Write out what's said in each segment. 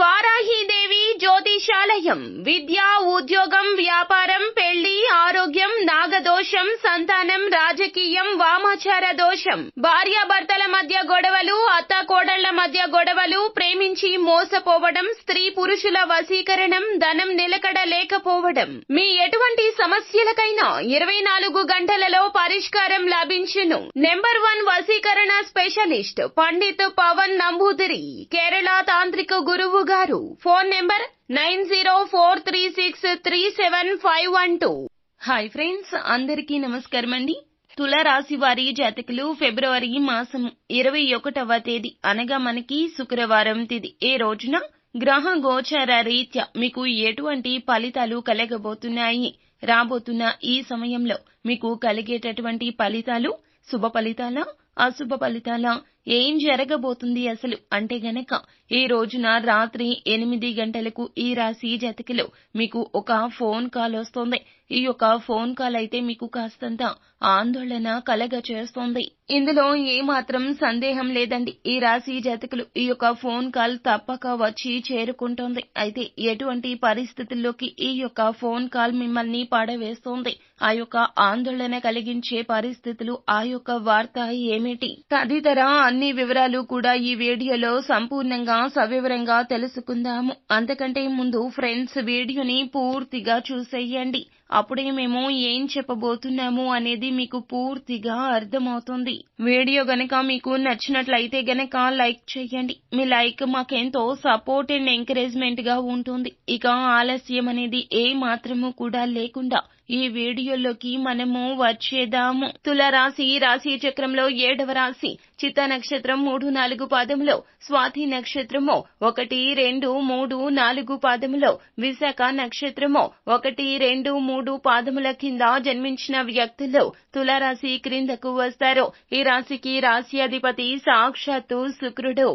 వారాహీదేవి జ్యోతిషాలయం. విద్య, ఉద్యోగం, వ్యాపారం, పెళ్లి, ఆరోగ్యం, నాగదోషం, సంతానం, రాజకీయం, వామాచార దోషం, భార్యాభర్తల మధ్య గొడవలు, అత్తాకోడళ్ల మధ్య గొడవలు, ప్రేమించి మోసపోవడం, స్త్రీ పురుషుల వశీకరణం, ధనం నిలకడ లేకపోవడం, మీ ఎటువంటి సమస్యలకైనా 24 గంటలలో పరిష్కారం లభించును. నెంబర్ 1 వశీకరణ స్పెషలిస్ట్ పండిత్ పవన్ నంబూదిరి, కేరళ తాంత్రిక గురువు గారు. Phone number 9043637512. హాయ్ ఫ్రెండ్స్, అందరికీ నమస్కారం అండి. తులారాశి వారి జాతకులు ఫిబ్రవరి మాసం 21వ తేదీ అనగా మనకి శుక్రవారం తిథి ఏ రోజున గ్రహ గోచార రీత్యా మీకు ఎటువంటి ఫలితాలు కలగబోతున్నాయి, రాబోతున్న ఈ సమయంలో మీకు కలిగేటటువంటి ఫలితాలు శుభ ఫలితాలా, అశుభ ఫలితాలా, ఏం జరగబోతుంది అసలు అంటే గనక ఈ రోజున రాత్రి 8 గంటలకు ఈ రాశి జాతకులు మీకు ఒక ఫోన్ కాల్ వస్తుంది. ఈ యొక్క ఫోన్ కాల్ అయితే మీకు కాస్తంత ఆందోళన కలగ చేస్తుంది. ఇందులో ఏమాత్రం సందేహం లేదండి. ఈ రాశి జాతకులు ఈ యొక్క ఫోన్ కాల్ తప్పక వచ్చి చేరుకుంటుంది. అయితే ఎటువంటి పరిస్థితుల్లోకి ఈ యొక్క ఫోన్ కాల్ మిమ్మల్ని పడవేస్తుంది, ఆ యొక్క ఆందోళన కలిగించే పరిస్థితులు, ఆ యొక్క వార్త ఏమిటి తదితర అన్ని వివరాలు కూడా ఈ వీడియోలో సంపూర్ణంగా సవివరంగా తెలుసుకుందాము. అంతకంటే ముందు ఫ్రెండ్స్ వీడియోని పూర్తిగా చూసేయండి. అప్పుడే మేము ఏం చెప్పబోతున్నాము అనేది మీకు పూర్తిగా అర్థమవుతుంది. వీడియో గనక మీకు నచ్చినట్లయితే గనక లైక్ చేయండి. మీ లైక్ మాకెంతో సపోర్ట్ అండ్ ఎంకరేజ్మెంట్ గా ఉంటుంది. ఇక ఆలస్యం అనేది ఏ మాత్రము కూడా లేకుండా ఈ వీడియోలోకి మనము వచ్చేద్దాము. తులారాశి రాశి చక్రంలో 7వ రాశి. చిత్త నక్షత్రం 3, 4 పాదములో, స్వాతి నక్షత్రము 1, 2, 3, 4 పాదములో, విశాఖ నక్షత్రము 1, 2, 3 పాదముల కింద జన్మించిన వ్యక్తులు తులారాశి క్రిందకు వస్తారు. ఈ రాశికి రాశి అధిపతి సాక్షాత్తు శుక్రుడు.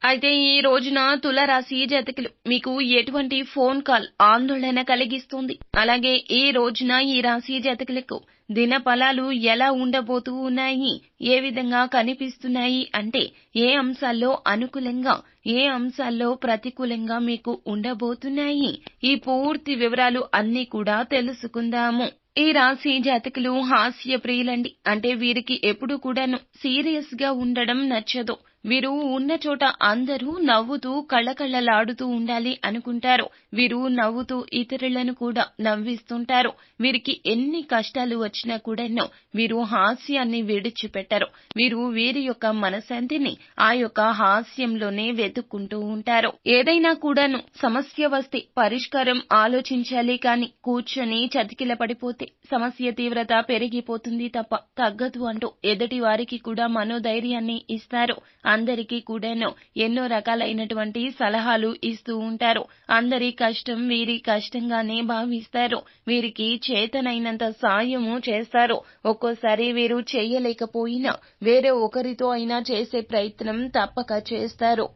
అయితే ఈ రోజున తులారాశి జాతకులు మీకు ఎటువంటి ఫోన్ కాల్ ఆందోళన కలిగిస్తుంది, అలాగే ఈ రోజున ఈ రాశి జాతకులకు దిన ఫలాలు ఎలా ఉండబోతూ ఉన్నాయి, ఏ విధంగా కనిపిస్తున్నాయి అంటే ఏ అంశాల్లో అనుకూలంగా, ఏ అంశాల్లో ప్రతికూలంగా మీకు ఉండబోతున్నాయి, ఈ పూర్తి వివరాలు అన్ని కూడా తెలుసుకుందాము. ఈ రాశి జాతకులు హాస్య ప్రియులండి. అంటే వీరికి ఎప్పుడు కూడాను సీరియస్ గా ఉండడం నచ్చదు. వీరు ఉన్న చోట అందరూ నవ్వుతూ కళకళలాడుతూ ఉండాలి అనుకుంటారు. వీరు నవ్వుతూ ఇతరులను కూడా నవ్విస్తుంటారు. వీరికి ఎన్ని కష్టాలు వచ్చినా కూడాను వీరు హాస్యాన్ని విడిచిపెట్టరు. వీరు వీరి యొక్క మనశాంతిని ఆ యొక్క హాస్యంలోనే వెతుక్కుంటూ ఉంటారు. ఏదైనా కూడాను సమస్య వస్తే పరిష్కారం ఆలోచించాలి కానీ కూర్చొని చతికిల పడిపోతే సమస్య తీవ్రత పెరిగిపోతుంది తప్ప తగ్గదు అంటూ ఎదుటి వారికి కూడా మనోధైర్యాన్ని ఇస్తారు. అందరికీ కూడాను ఎన్నో రకాలైనటువంటి సలహాలు ఇస్తూ ఉంటారు. అందరి కష్టం వీరి కష్టంగానే భావిస్తారు. వీరికి చేతనైనంత సాయము చేస్తారు. ఒక్కోసారి వీరు చేయలేకపోయినా వేరే ఒకరితో అయినా చేసే ప్రయత్నం తప్పక చేస్తారు.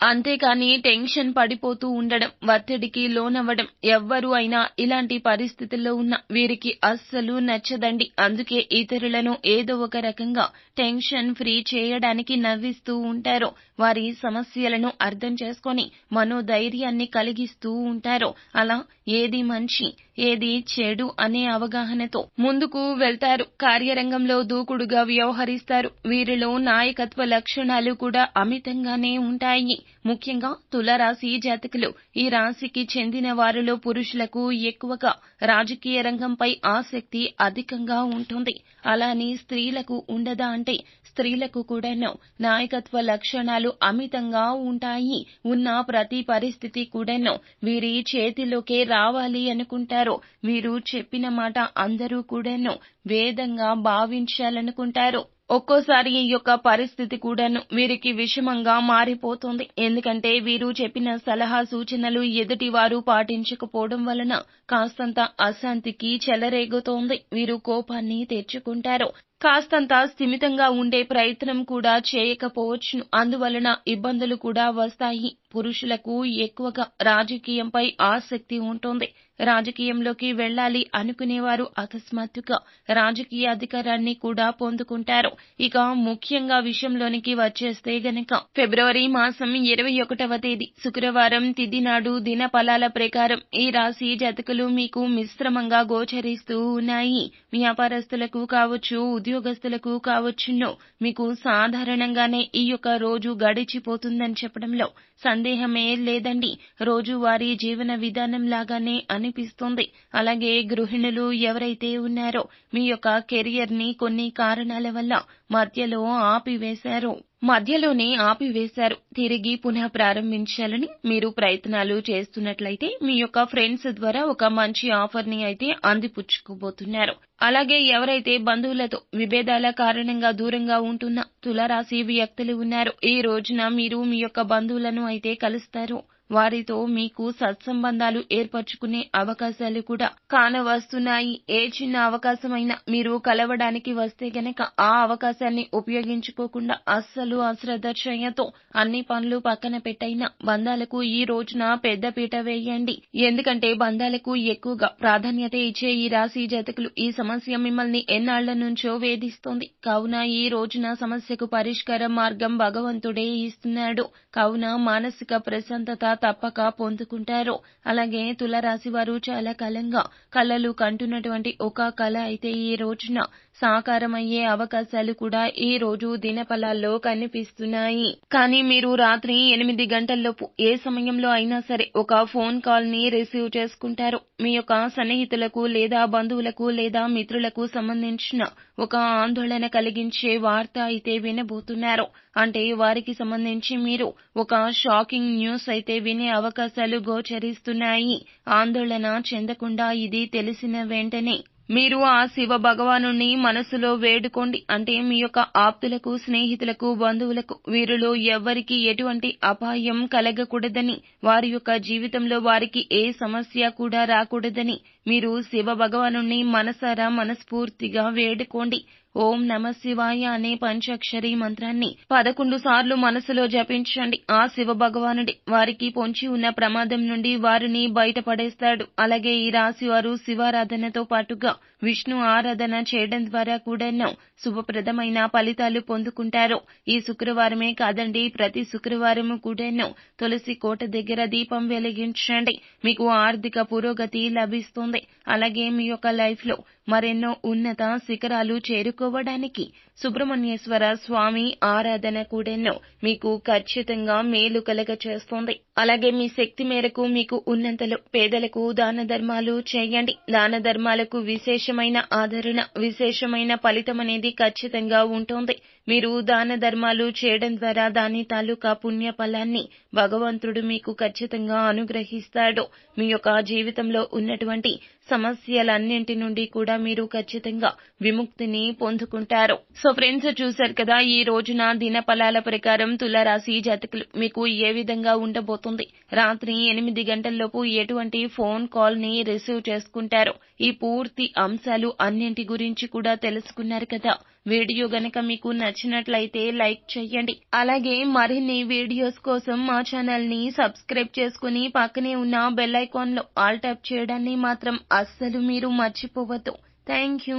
అంతేకాని టెన్షన్ పడిపోతూ ఉండడం, ఒత్తిడికి లోనవ్వడం ఎవ్వరు అయినా ఇలాంటి పరిస్థితుల్లో ఉన్న వీరికి అస్సలు నచ్చదండి. అందుకే ఇతరులను ఏదో ఒక రకంగా టెన్షన్ ఫ్రీ చేయడానికి నవ్విస్తూ ఉంటారు. వారి సమస్యలను అర్థం చేసుకొని మనోధైర్యాన్ని కలిగిస్తూ ఉంటారు. అలా ఏది మంచి, ఏది చెడు అనే అవగాహనతో ముందుకు వెళ్తారు. కార్యరంగంలో దూకుడుగా వ్యవహరిస్తారు. వీరిలో నాయకత్వ లక్షణాలు కూడా అమితంగానే ఉంటాయి. ముఖ్యంగా తులారాశి జాతకులు ఈ రాశికి చెందిన వారిలో పురుషులకు ఎక్కువగా రాజకీయ రంగంపై ఆసక్తి అధికంగా ఉంటుంది. అలానే స్త్రీలకు ఉండదా అంటే స్త్రీలకు కూడాను నాయకత్వ లక్షణాలు అమితంగా ఉంటాయి. ఉన్న ప్రతి పరిస్థితి కూడాను వీరి చేతిలోకే రావాలి అనుకుంటారు. వీరు చెప్పిన మాట అందరూ కూడాను వేదంగా భావించాలనుకుంటారు. ఒక్కోసారి ఈ యొక్క పరిస్థితి కూడాను వీరికి విషమంగా మారిపోతుంది. ఎందుకంటే వీరు చెప్పిన సలహా సూచనలు ఎదుటివారు పాటించకపోవడం వలన కాస్తంత అశాంతికి చెలరేగుతోంది. వీరు కోపాన్ని తెచ్చుకుంటారు. కాస్తంత స్థిమితంగా ఉండే ప్రయత్నం కూడా చేయకపోవచ్చును. అందువలన ఇబ్బందులు కూడా వస్తాయి. పురుషులకు ఎక్కువగా రాజకీయంపై ఆసక్తి ఉంటుంది. రాజకీయంలోకి వెళ్ళాలి అనుకునేవారు అకస్మాత్తుగా రాజకీయ అధికారాన్ని కూడా పొందుకుంటారు. ఇక ముఖ్యంగా విషయంలోనికి వచ్చేస్తే గనక ఫిబ్రవరి మాసం 21వ తేదీ శుక్రవారం తిథి నాడు దిన ఫలాల ప్రకారం ఈ రాశి జాతకులు మీకు మిశ్రమంగా గోచరిస్తూ ఉన్నాయి. వ్యాపారస్తులకు కావచ్చు, ఉద్యోగస్తులకు కావచ్చును, మీకు సాధారణంగానే ఈ యొక్క రోజు గడిచిపోతుందని చెప్పడంలో సందేహమే లేదండి. రోజువారీ జీవన విధానం లాగానే అనిపిస్తుంది. అలాగే గృహిణులు ఎవరైతే ఉన్నారో మీ యొక్క కెరియర్ని కొన్ని కారణాల వల్ల మధ్యలోనే ఆపివేశారు. తిరిగి పునః ప్రారంభించాలని మీరు ప్రయత్నాలు చేస్తున్నట్లయితే మీ యొక్క ఫ్రెండ్స్ ద్వారా ఒక మంచి ఆఫర్ని అయితే అందిపుచ్చుకోబోతున్నారు. అలాగే ఎవరైతే బంధువులతో విభేదాల కారణంగా దూరంగా ఉంటున్న తులారాశి వ్యక్తులు ఉన్నారో ఈ రోజున మీరు మీ యొక్క బంధువులను అయితే కలుస్తారు. వారితో మీకు సత్సంబంధాలు ఏర్పరచుకునే అవకాశాలు కూడా కానవస్తున్నాయి. ఏ చిన్న అవకాశమైనా మీరు కలవడానికి వస్తే గనక ఆ అవకాశాన్ని ఉపయోగించుకోకుండా అస్సలు అశ్రద్ధ చేయతో అన్ని పనులు పక్కన పెట్టైనా బంధాలకు ఈ రోజున పెద్దపీట వేయండి. ఎందుకంటే బంధాలకు ఎక్కువగా ప్రాధాన్యత ఇచ్చే ఈ రాశి జాతకులు ఈ సమస్య మిమ్మల్ని ఎన్నాళ్ల నుంచో వేధిస్తోంది. కావున ఈ రోజున సమస్యకు పరిష్కార మార్గం భగవంతుడే ఇస్తున్నాడు. కావున మానసిక ప్రశాంతత తప్పక పొందుకుంటారు. అలాగే తులారాశి వారు చాలా కాలంగా కలలు కంటున్నటువంటి ఒక కళ అయితే ఈ రోజున సాకారమయ్యే అవకాశాలు కూడా ఈ రోజు దినఫలాల్లో కనిపిస్తున్నాయి. కానీ మీరు రాత్రి 8 గంటల్లోపు ఏ సమయంలో అయినా సరే ఒక ఫోన్ కాల్ ని రిసీవ్ చేసుకుంటారు. మీ యొక్క సన్నిహితులకు లేదా బంధువులకు లేదా మిత్రులకు సంబంధించిన ఒక ఆందోళన కలిగించే వార్త అయితే వినబోతున్నారు. అంటే వారికి సంబంధించి మీరు ఒక షాకింగ్ న్యూస్ అయితే వినే అవకాశాలు గోచరిస్తున్నాయి. ఆందోళన చెందకుండా ఇది తెలిసిన వెంటనే మీరు ఆ శివ భగవానుని మనసులో వేడుకోండి. అంటే మీ యొక్క ఆప్తులకు, స్నేహితులకు, బంధువులకు వీరిలో ఎవ్వరికి ఎటువంటి అపాయం కలగకూడదని, వారి యొక్క జీవితంలో వారికి ఏ సమస్య కూడా రాకూడదని మీరు శివ భగవానుని మనసారా మనస్ఫూర్తిగా వేడుకోండి. ఓం నమ శివాయ అనే పంచాక్షరి మంత్రాన్ని 11 సార్లు మనసులో జపించండి. ఆ శివ భగవానుడి వారికి పొంచి ఉన్న ప్రమాదం నుండి వారిని బయటపడేస్తాడు. అలాగే ఈ రాశి వారు శివారాధనతో పాటుగా విష్ణు ఆరాధన చేయడం ద్వారా కూడాను శుభప్రదమైన ఫలితాలు పొందుకుంటారు. ఈ శుక్రవారమే కాదండి, ప్రతి శుక్రవారము కూడాను తులసి కోట దగ్గర దీపం వెలిగించండి. మీకు ఆర్థిక పురోగతి లభిస్తుంది. అలాగే మీ యొక్క లైఫ్ లో మరెన్నో ఉన్నత శిఖరాలు చేరుకోవడానికి సుబ్రహ్మణ్యేశ్వర స్వామి ఆరాధన కూడాను మీకు ఖచ్చితంగా మేలు కలగ చేస్తుంది. అలాగే మీ శక్తి మేరకు మీకు ఉన్నంతలో పేదలకు దాన ధర్మాలు చేయండి. దాన ధర్మాలకు విశేషమైన ఆదరణ, విశేషమైన ఫలితం అనేది ఖచ్చితంగా ఉంటుంది. మీరు దాన ధర్మాలు చేయడం ద్వారా దాని తాలూకా పుణ్య ఫలాన్ని భగవంతుడు మీకు ఖచ్చితంగా అనుగ్రహిస్తాడు. మీ యొక్క జీవితంలో ఉన్నటువంటి సమస్యలన్నింటి నుండి కూడా మీరు ఖచ్చితంగా విముక్తిని పొందుకుంటారు. సో ఫ్రెండ్స్, చూశారు కదా ఈ రోజున దిన ఫలాల ప్రకారం తులారాశి జాతకులు మీకు ఏ విధంగా ఉండబోతుంది. రాత్రి 8 గంటల్లోపు ఎటువంటి ఫోన్ కాల్ ని రిసీవ్ చేసుకుంటారు. ఈ పూర్తి అంశాలు అన్నింటి గురించి కూడా తెలుసుకున్నారు కదా. వీడియో గనక మీకు నచ్చినట్లయితే లైక్ చేయండి. అలాగే మరిన్ని వీడియోస్ కోసం మా ఛానల్ ని సబ్స్క్రైబ్ చేసుకుని పక్కనే ఉన్న బెల్ ఐకాన్ లో ఆల్ ట్యాప్ చేయడాన్ని మాత్రం అస్సలు మీరు మర్చిపోవద్దు. Thank you.